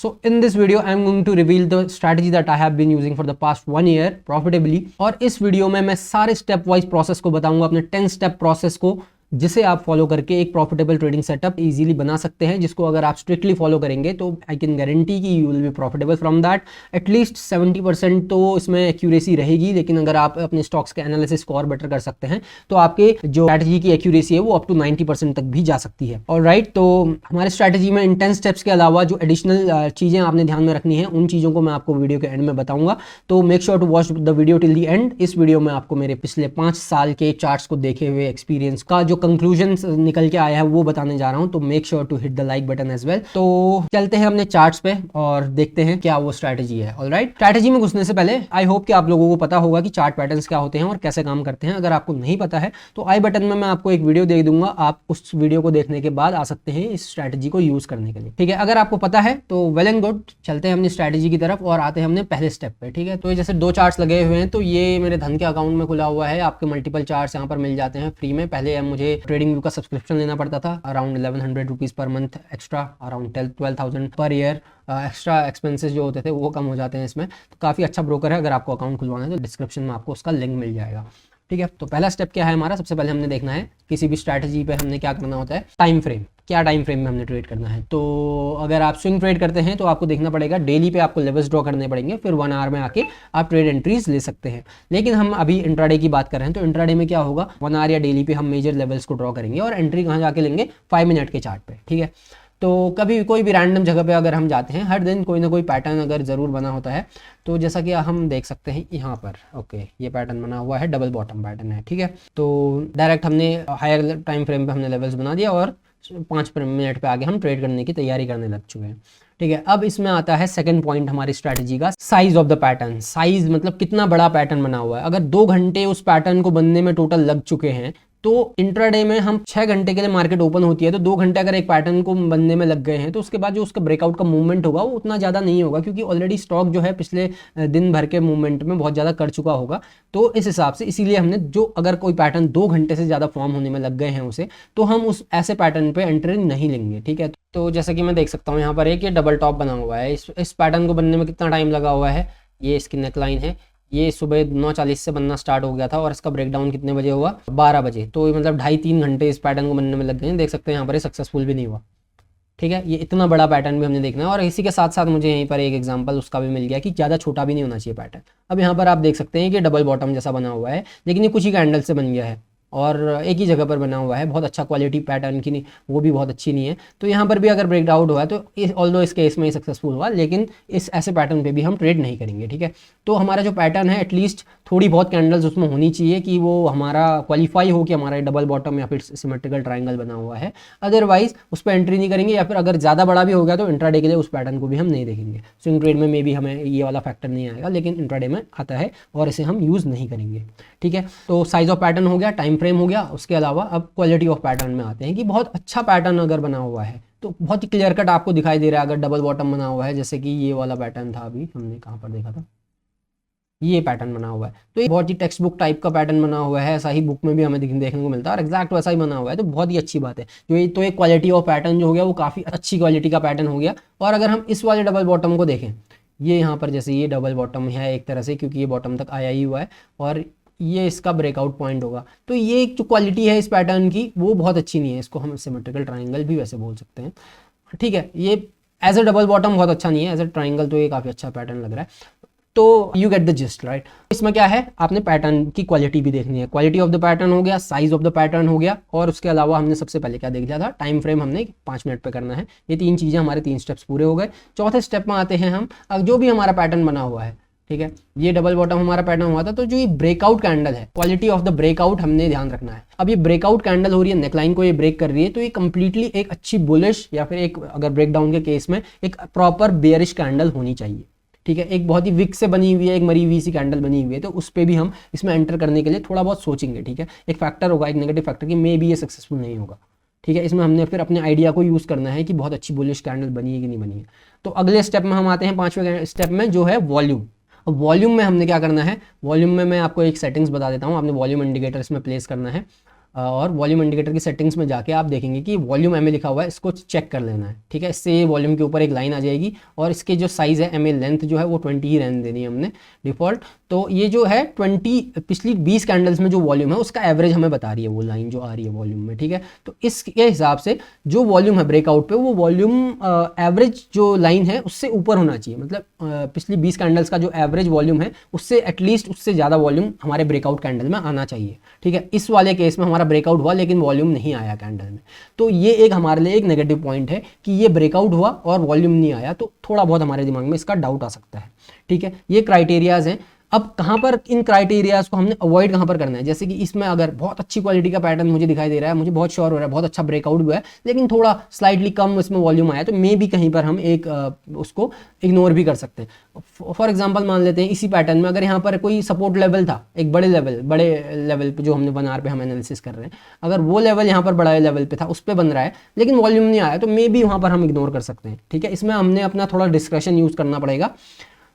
So in this video I am going to reveal the strategy that I have been using for the past 1 year profitably। और इस video में मैं सारे step wise process को बताऊंगा, अपने 10 step process को, जिसे आप फॉलो करके एक प्रॉफिटेबल ट्रेडिंग सेटअप इजीली बना सकते हैं, जिसको अगर आप स्ट्रिक्टली फॉलो करेंगे तो आई कैन गारंटी कि you will be profitable from that. At least 70% तो इसमें एक्यूरेसी रहेगी, लेकिन अगर आप अपने स्टॉक्स के एनालिसिस को और बेटर कर सकते हैं तो आपके जो स्ट्रैटेजी की एक्यूरेसी है वो अप टू 90% तक भी जा सकती है। ऑलराइट, तो हमारे स्ट्रैटेजी में इन 10 स्टेप्स के अलावा जो एडिशनल चीज़ें आपने ध्यान में रखनी है उन चीज़ों को मैं आपको वीडियो के एंड में बताऊंगा। तो make sure to watch the video till the end. इस वीडियो में आपको मेरे पिछले 5 साल के चार्ट्स को देखे हुए एक्सपीरियंस का जो कंक्लूजन निकल के आया है वो बताने जा रहा हूं। तो make sure to hit the like button as well. तो चलते हैं अपने चार्ट्स पे और देखते हैं क्या वो स्ट्रैटेजी है। ऑलराइट, स्ट्रैटेजी में घुसने से पहले आई होप कि आप लोगों को पता होगा कि चार्ट पैटर्न्स क्या होते हैं और कैसे काम करते हैं। अगर आपको नहीं पता है तो आई बटन में मैं आपको एक वीडियो दे दूंगा, आप उस वीडियो को देखने के बाद आ सकते हैं इस स्ट्रैटेजी को यूज करने के लिए। ठीक है, अगर आपको पता है तो वेल एंड गुड। चलते हैं अपनी स्ट्रैटेजी की तरफ और आते हैं हमने पहले स्टेप पे। ठीक है, तो ये जैसे 2 चार्ट्स लगे हुए हैं, तो ये मेरे धन के अकाउंट में खुला हुआ है। आपके मल्टीपल चार्ट्स यहाँ पर मिल जाते हैं फ्री में। पहले मुझे ट्रेडिंग व्यू का सब्सक्रिप्शन लेना पड़ता था, around 1100 rupees per month extra, around 12,000 per year. Extra expenses जो होते थे वो कम हो जाते हैं इसमें। तो काफ़ी अच्छा ब्रोकर है, अगर आपको अकाउंट खुलवाना है तो डिस्क्रिप्शन में आपको उसका लिंक मिल जाएगा। ठीक है, तो पहला स्टेप क्या है हमारा? सबसे पहले हमने देखना है किसी भी स्ट्रैटेजी पे हमने क्या करना होता है, टाइम फ्रेम। क्या टाइम फ्रेम में हमने ट्रेड करना है? तो अगर आप स्विंग ट्रेड करते हैं तो आपको देखना पड़ेगा डेली पे आपको लेवल्स ड्रॉ करने पड़ेंगे, फिर 1 आवर में आके आप ट्रेड एंट्रीज ले सकते हैं। लेकिन हम अभी इंट्राडे की बात कर रहे हैं, तो इंट्राडे में क्या होगा, 1 आवर या डेली पे हम मेजर लेवल्स को ड्रॉ करेंगे और एंट्री कहाँ जाके लेंगे, 5 मिनट के चार्ट पे। ठीक है, तो कभी कोई भी रैंडम जगह पे अगर हम जाते हैं, हर दिन कोई ना कोई पैटर्न अगर ज़रूर बना होता है। तो जैसा कि हम देख सकते हैं यहाँ पर, ओके, ये पैटर्न बना हुआ है, डबल बॉटम पैटर्न है। ठीक है, तो डायरेक्ट हमने हायर टाइम फ्रेम पे हमने लेवल्स बना दिया और 5 मिनट पे आगे हम ट्रेड करने की तैयारी करने लग चुके हैं। ठीक है, अब इसमें आता है सेकंड पॉइंट हमारी स्ट्रैटेजी का, size of the pattern. Size मतलब कितना बड़ा पैटर्न बना हुआ है। अगर 2 घंटे उस पैटर्न को बनने में टोटल लग चुके हैं, तो इंट्राडे में हम 6 घंटे के लिए मार्केट ओपन होती है, तो 2 घंटे अगर एक पैटर्न को बनने में लग गए हैं तो उसके बाद जो उसका ब्रेकआउट का मूवमेंट होगा वो उतना ज़्यादा नहीं होगा, क्योंकि ऑलरेडी स्टॉक जो है पिछले दिन भर के मूवमेंट में बहुत ज़्यादा कर चुका होगा। तो इस हिसाब से इसीलिए हमने जो अगर कोई पैटर्न 2 घंटे से ज़्यादा फॉर्म होने में लग गए हैं उसे, तो हम उस ऐसे पैटर्न पर एंट्री नहीं लेंगे। ठीक है, तो जैसा कि मैं देख सकता हूँ यहाँ पर एक ये डबल टॉप बना हुआ है। इस पैटर्न को बनने में कितना टाइम लगा हुआ है, ये इसकी नेकलाइन है, ये सुबह 9:40 से बनना स्टार्ट हो गया था और इसका ब्रेकडाउन कितने बजे हुआ, 12 बजे। तो मतलब 2.5-3 घंटे इस पैटर्न को बनने में लग गए हैं। देख सकते हैं यहाँ पर ये सक्सेसफुल भी नहीं हुआ। ठीक है, ये इतना बड़ा पैटर्न भी हमने देखना है। और इसी के साथ साथ मुझे यहीं पर एक एग्जांपल उसका भी मिल गया कि ज़्यादा छोटा भी नहीं होना चाहिए पैटर्न। अब यहाँ पर आप देख सकते हैं कि डबल बॉटम जैसा बना हुआ है, लेकिन ये कुछ ही कैंडल से बन गया है और एक ही जगह पर बना हुआ है। बहुत अच्छा क्वालिटी पैटर्न की नहीं, वो भी बहुत अच्छी नहीं है। तो यहाँ पर भी अगर ब्रेकआउट हुआ है तो ऑल्दो इस केस में ही सक्सेसफुल हुआ, लेकिन इस ऐसे पैटर्न पे भी हम ट्रेड नहीं करेंगे। ठीक है, तो हमारा जो पैटर्न है एटलीस्ट थोड़ी बहुत कैंडल्स उसमें होनी चाहिए कि वो हमारा क्वालिफाई हो कि हमारा डबल बॉटम या फिर सिमेट्रिकल ट्राइंगल बना हुआ है। अदरवाइज उस पर एंट्री नहीं करेंगे, या फिर अगर ज़्यादा बड़ा भी हो गया तो इंट्राडे के लिए उस पैटर्न को भी हम नहीं देखेंगे। स्विंग ट्रेड में मे भी हमें ये वाला फैक्टर नहीं आएगा, लेकिन इंट्राडे में आता है और इसे हम यूज़ नहीं करेंगे। ठीक है, तो साइज ऑफ पैटर्न हो गया, टाइम फ्रेम हो गया। उसके अलावा अब क्वालिटी ऑफ पैटर्न में आते हैं कि बहुत अच्छा पैटर्न अगर बना हुआ है तो बहुत ही क्लियर कट आपको दिखाई दे रहा है। अगर डबल बॉटम बना हुआ है, जैसे कि ये वाला पैटर्न था, अभी हमने कहाँ पर देखा था, ये पैटर्न बना हुआ है, तो ये बहुत ही टेक्स्ट बुक टाइप का पैटर्न बना हुआ है। ऐसा ही बुक में भी हमें देखने को मिलता है और एग्जैक्ट वैसा ही बना हुआ है, तो बहुत ही अच्छी बात है। जो ये तो एक क्वालिटी ऑफ पैटर्न जो हो गया वो काफ़ी अच्छी क्वालिटी का पैटर्न हो गया। और अगर हम इस वाले डबल बॉटम को देखें, ये यहाँ पर जैसे ये डबल बॉटम है एक तरह से, क्योंकि ये बॉटम तक आया ही हुआ है और ये इसका ब्रेकआउट पॉइंट होगा। तो ये जो क्वालिटी है इस पैटर्न की वो बहुत अच्छी नहीं है। इसको हम सिमेट्रिकल ट्राइंगल भी वैसे बोल सकते हैं। ठीक है, ये एज अ डबल बॉटम बहुत अच्छा नहीं है, एज अ ट्राइंगल तो ये काफ़ी अच्छा पैटर्न लग रहा है। तो you get the gist, right. इसमें क्या है, आपने पैटर्न की क्वालिटी भी देखनी है। क्वालिटी ऑफ द पैटर्न हो गया, साइज ऑफ द पैटर्न हो गया, और उसके अलावा हमने सबसे पहले क्या देख लिया था, टाइम फ्रेम हमने 5 मिनट पे करना है। ये 3 चीज़ें हमारे 3 स्टेप्स पूरे हो गए। चौथे स्टेप में आते हैं हम, जो भी हमारा पैटर्न बना हुआ है। ठीक है, ये डबल बॉटम हमारा पैटर्न हुआ था, तो जो ये ब्रेकआउट कैंडल है, क्वालिटी ऑफ द ब्रेकआउट हमने ध्यान रखना है। अब ये ब्रेकआउट कैंडल हो रही है, नेकलाइन को ये ब्रेक कर रही है, तो ये कंप्लीटली एक अच्छी बुलिश या फिर एक अगर ब्रेकडाउन के केस में एक प्रॉपर बेयरिश कैंडल होनी चाहिए। ठीक है, एक बहुत ही विक से बनी हुई है, एक मरी हुई सी कैंडल बनी हुई है, तो उस पर भी हम इसमें एंटर करने के लिए थोड़ा बहुत सोचेंगे। ठीक है, एक फैक्टर होगा, एक नेगेटिव फैक्टर कि मे बी ये सक्सेसफुल नहीं होगा। ठीक है, इसमें हमने फिर अपने आइडिया को यूज़ करना है कि बहुत अच्छी बुलिश कैंडल बनी है कि नहीं बनी है। तो अगले स्टेप में हम आते हैं, 5वें स्टेप में, जो है वॉल्यूम। अब वॉल्यूम में हमने क्या करना है, वॉल्यूम में मैं आपको एक सेटिंग्स बता देता हूँ। आपने वॉल्यूम इंडिकेटर इसमें प्लेस करना है। और वॉल्यूम इंडिकेटर की सेटिंग्स में जाके आप देखेंगे कि वॉल्यूम एमए लिखा हुआ है, इसको चेक कर लेना है, ठीक है। इससे वॉल्यूम के ऊपर एक लाइन आ जाएगी और इसके जो साइज़ है एमए लेंथ जो है वो 20 ही रहने देनी है हमने डिफ़ॉल्ट। तो ये जो है 20 पिछली 20 कैंडल्स में जो वॉल्यूम है उसका एवरेज हमें बता रही है वो लाइन जो आ रही है वॉल्यूम में, ठीक है। तो इसके हिसाब से जो वॉल्यूम है ब्रेकआउट पे वो वॉल्यूम एवरेज जो लाइन है उससे ऊपर होना चाहिए, मतलब पिछली 20 कैंडल्स का जो एवरेज वॉल्यूम है उससे एटलीस्ट उससे ज़्यादा वॉल्यूम हमारे ब्रेकआउट कैंडल में आना चाहिए, ठीक है। इस वाले केस में हमारा ब्रेकआउट हुआ लेकिन वॉल्यूम नहीं आया कैंडल में, तो ये एक हमारे लिए एक नेगेटिव पॉइंट है कि ये ब्रेकआउट हुआ और वॉल्यूम नहीं आया, तो थोड़ा बहुत हमारे दिमाग में इसका डाउट आ सकता है, ठीक है। ये क्राइटेरियाज हैं। अब कहाँ पर इन क्राइटेरियाज को हमने अवॉइड कहाँ पर करना है, जैसे कि इसमें अगर बहुत अच्छी क्वालिटी का पैटर्न मुझे दिखाई दे रहा है, मुझे बहुत श्योर हो रहा है बहुत अच्छा ब्रेकआउट हुआ है, लेकिन थोड़ा स्लाइटली कम इसमें वॉल्यूम आया, तो मे भी कहीं पर हम एक उसको इग्नोर भी कर सकते हैं। फॉर एग्जांपल मान लेते हैं इसी पैटर्न में अगर यहाँ पर कोई सपोर्ट लेवल था, एक बड़े लेवल पे जो हमने 1 आवर पे हम एनालिसिस कर रहे हैं, अगर वो लेवल यहाँ पर बड़ा लेवल पे था उस पर बन रहा है लेकिन वॉल्यूम नहीं आया, तो मे भी वहाँ पर हम इग्नोर कर सकते हैं, ठीक है। इसमें हमने अपना थोड़ा डिस्क्रेशन यूज़ करना पड़ेगा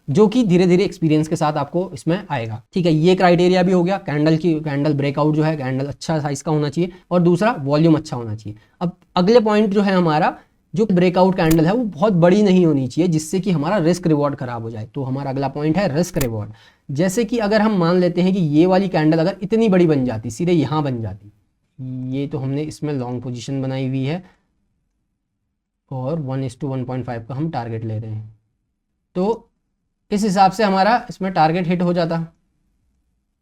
जो कि धीरे धीरे एक्सपीरियंस के साथ आपको इसमें आएगा, ठीक है। ये क्राइटेरिया भी हो गया, कैंडल ब्रेकआउट जो है कैंडल अच्छा साइज का होना चाहिए और दूसरा वॉल्यूम अच्छा होना चाहिए। अब अगले पॉइंट जो है हमारा, जो ब्रेकआउट कैंडल है वो बहुत बड़ी नहीं होनी चाहिए जिससे कि हमारा रिस्क रिवॉर्ड खराब हो जाए। तो हमारा अगला पॉइंट है रिस्क रिवॉर्ड। जैसे कि अगर हम मान लेते हैं कि ये वाली कैंडल अगर इतनी बड़ी बन जाती, सीधे यहाँ बन जाती, ये तो हमने इसमें लॉन्ग पोजिशन बनाई हुई है और 1:1.5 का हम टारगेट ले रहे हैं, तो इस हिसाब से हमारा इसमें टारगेट हिट हो जाता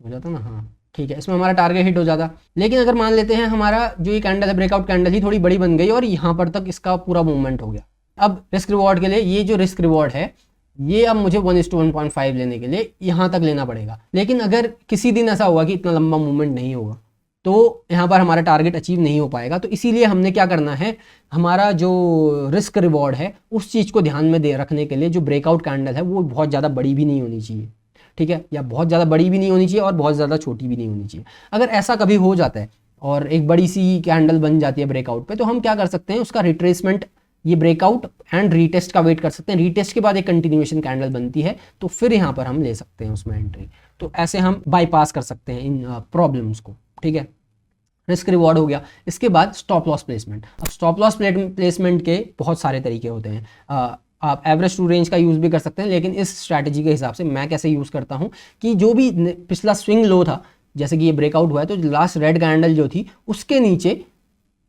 ना, हाँ ठीक है, इसमें हमारा टारगेट हिट हो जाता। लेकिन अगर मान लेते हैं हमारा जो ये कैंडल है ब्रेकआउट कैंडल ही थोड़ी बड़ी बन गई और यहाँ पर तक इसका पूरा मूवमेंट हो गया। अब रिस्क रिवॉर्ड के लिए ये जो रिस्क रिवॉर्ड है ये अब मुझे 1:1.5 लेने के लिए यहाँ तक लेना पड़ेगा। लेकिन अगर किसी दिन ऐसा हुआ कि इतना लंबा मूवमेंट नहीं होगा तो यहाँ पर हमारा टारगेट अचीव नहीं हो पाएगा। तो इसीलिए हमने क्या करना है, हमारा जो रिस्क रिवॉर्ड है उस चीज़ को ध्यान में रखने के लिए जो ब्रेकआउट कैंडल है वो बहुत ज़्यादा बड़ी भी नहीं होनी चाहिए, ठीक है, या बहुत ज़्यादा बड़ी भी नहीं होनी चाहिए और बहुत ज़्यादा छोटी भी नहीं होनी चाहिए। अगर ऐसा कभी हो जाता है और एक बड़ी सी कैंडल बन जाती है ब्रेकआउट पे, तो हम क्या कर सकते हैं, उसका रिट्रेसमेंट, ये ब्रेकआउट एंड रीटेस्ट का वेट कर सकते हैं। रीटेस्ट के बाद एक कंटिन्यूएशन कैंडल बनती है तो फिर यहाँ पर हम ले सकते हैं उसमें एंट्री। तो ऐसे हम बाईपास कर सकते हैं इन प्रॉब्लम्स को, ठीक है। रिस्क रिवॉर्ड हो गया। इसके बाद स्टॉप लॉस प्लेसमेंट। अब स्टॉप लॉस प्लेसमेंट के बहुत सारे तरीके होते हैं। आप एवरेज टू रेंज का यूज़ भी कर सकते हैं, लेकिन इस स्ट्रैटेजी के हिसाब से मैं कैसे यूज़ करता हूँ कि जो भी पिछला स्विंग लो था, जैसे कि ये ब्रेकआउट हुआ है तो लास्ट रेड कैंडल जो थी उसके नीचे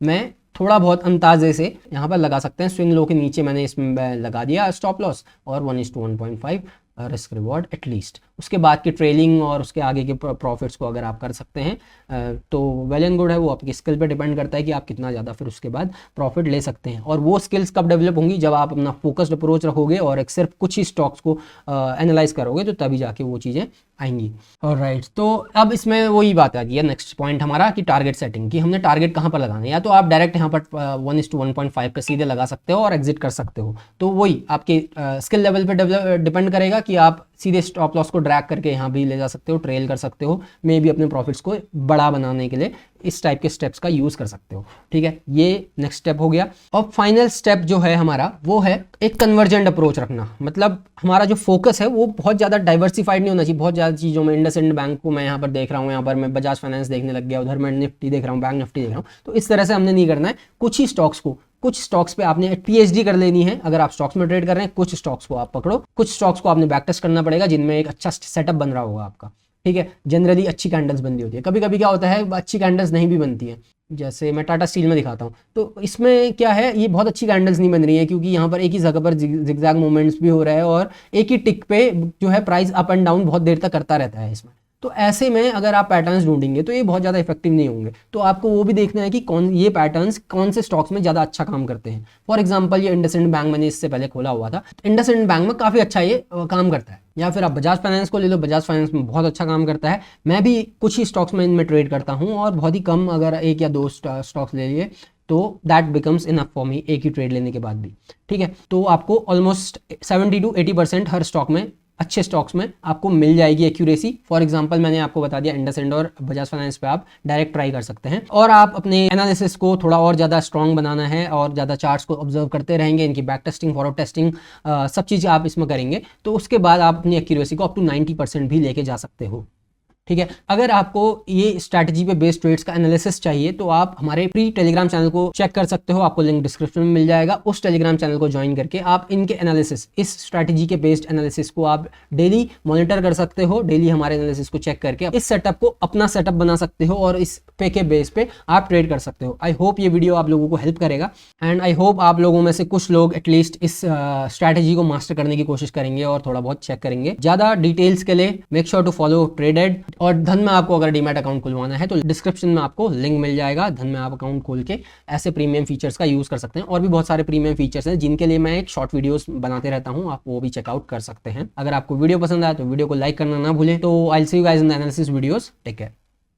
मैं थोड़ा बहुत अंदाजे से यहाँ पर लगा सकते हैं। स्विंग लो के नीचे मैंने इसमें लगा दिया स्टॉप लॉस और 1:1.5 रिस्क रिवॉर्ड एटलीस्ट। उसके बाद की ट्रेलिंग और उसके आगे के प्रॉफिट्स को अगर आप कर सकते हैं तो वेल एंड गुड है। वो आपकी स्किल पे डिपेंड करता है कि आप कितना ज़्यादा फिर उसके बाद प्रॉफिट ले सकते हैं। और वो स्किल्स कब डेवलप होंगी, जब आप अपना फोकस्ड अप्रोच रखोगे और एक सिर्फ कुछ ही स्टॉक्स को एनालाइज करोगे, तो तभी जाके वो चीज़ें आएंगी। ऑलराइट, तो अब इसमें वही बात आ गई है नेक्स्ट पॉइंट हमारा कि टारगेट सेटिंग की। हमने टारगेट कहाँ पर लगाना है, या तो आप डायरेक्ट यहाँ पर 1:1.5 पे सीधे लगा सकते हो और एग्जिट कर सकते हो। तो वही आपके स्किल लेवल पे डिपेंड करेगा कि आप सीधे स्टॉप लॉस को ड्रैग करके यहाँ भी ले जा सकते हो, ट्रेल कर सकते हो, मे भी अपने प्रॉफिट्स को बड़ा बनाने के लिए इस टाइप के स्टेप्स का यूज़ कर सकते हो, ठीक है। ये नेक्स्ट स्टेप हो गया। और फाइनल स्टेप जो है हमारा वो है एक कन्वर्जेंट अप्रोच रखना। मतलब हमारा जो फोकस है वो बहुत ज़्यादा डाइवर्सिफाइड नहीं होना चाहिए बहुत ज़्यादा चीज़ों में। इंडसइंड बैंक को मैं यहाँ पर देख रहा हूँ, यहाँ पर मैं बजाज फाइनेंस देखने लग गया, उधर मैं निफ्टी देख रहा हूँ, बैंक निफ्टी देख रहा हूँ। तो इस तरह से हमने नहीं करना है। कुछ ही स्टॉक्स को, कुछ स्टॉक्स पे आपने पीएचडी कर लेनी है। अगर आप स्टॉक्स में ट्रेड कर रहे हैं, कुछ स्टॉक्स को आप पकड़ो, कुछ स्टॉक्स को आपने बैक टेस्ट करना पड़ेगा जिनमें एक अच्छा सेटअप बन रहा होगा आपका, ठीक है। जनरली अच्छी कैंडल्स बनती होती है। कभी कभी क्या होता है अच्छी कैंडल्स नहीं भी बनती हैं, जैसे मैं टाटा स्टील में दिखाता हूँ। तो इसमें क्या है, ये बहुत अच्छी कैंडल्स नहीं बन रही है क्योंकि यहाँ पर एक ही जगह पर जिगजैग मूवमेंट्स भी हो रहा है और एक ही टिक पे जो है प्राइस अप एंड डाउन बहुत देर तक करता रहता है इसमें। तो ऐसे में अगर आप पैटर्न्स ढूंढेंगे तो ये बहुत ज़्यादा इफेक्टिव नहीं होंगे। तो आपको वो भी देखना है कि ये पैटर्न्स कौन से स्टॉक्स में ज़्यादा अच्छा काम करते हैं। फॉर एग्जांपल ये इंडसइंड बैंक मैंने इससे पहले खोला हुआ था, इंडसइंड बैंक में काफ़ी अच्छा ये काम करता है। या फिर आप बजाज फाइनेंस को ले लो, बजाज फाइनेंस में बहुत अच्छा काम करता है। मैं भी कुछ ही स्टॉक्स में इनमें ट्रेड करता हूँ और बहुत ही कम, अगर एक या दो स्टॉक्स ले लिए तो that becomes enough for me, एक ही ट्रेड लेने के बाद भी, ठीक है। तो आपको ऑलमोस्ट 70 to 80% हर स्टॉक में, अच्छे स्टॉक्स में आपको मिल जाएगी एक्यूरेसी। फॉर एग्जांपल मैंने आपको बता दिया इंडसइंड और बजाज फाइनेंस पे आप डायरेक्ट ट्राई कर सकते हैं। और आप अपने एनालिसिस को थोड़ा और ज़्यादा स्ट्रॉन्ग बनाना है और ज़्यादा चार्ट्स को ऑब्जर्व करते रहेंगे, इनकी बैक टेस्टिंग, फॉरवर्ड टेस्टिंग, सब चीज़ें आप इसमें करेंगे तो उसके बाद आप अपनी एक्यूरेसी को अप टू 90% भी लेके जा सकते हो। ठीक है। अगर आपको ये स्ट्रैटेजी पे बेस्ड ट्रेड्स का एनालिसिस चाहिए तो आप हमारे प्री टेलीग्राम चैनल को चेक कर सकते हो, आपको लिंक डिस्क्रिप्शन में मिल जाएगा। उस टेलीग्राम चैनल को ज्वाइन करके आप इनके एनालिसिस, इस स्ट्रैटेजी के बेस्ड एनालिसिस को आप डेली मॉनिटर कर सकते हो, डेली हमारे एनालिसिस को चेक करके इस सेटअप को अपना सेटअप बना सकते हो और इस पे के बेस पे आप ट्रेड कर सकते हो। आई होप ये वीडियो आप लोगों को हेल्प करेगा एंड आई होप आप लोगों में से कुछ लोग एटलीस्ट इस स्ट्रैटेजी को मास्टर करने की कोशिश करेंगे और थोड़ा बहुत चेक करेंगे। ज्यादा डिटेल्स के लिए make sure to follow traded. और धन में आपको अगर डीमैट अकाउंट खुलवाना है तो डिस्क्रिप्शन में आपको लिंक मिल जाएगा, धन में आप अकाउंट खोल के ऐसे प्रीमियम फीचर्स का यूज कर सकते हैं। और भी बहुत सारे प्रीमियम फीचर्स हैं जिनके लिए मैं एक शॉर्ट वीडियोस बनाते रहता हूं, आप वो भी चेकआउट कर सकते हैं। अगर आपको वीडियो पसंद आया तो वीडियो को लाइक करना ना भूलें। तो I will see you guys in the analysis videos. Take care.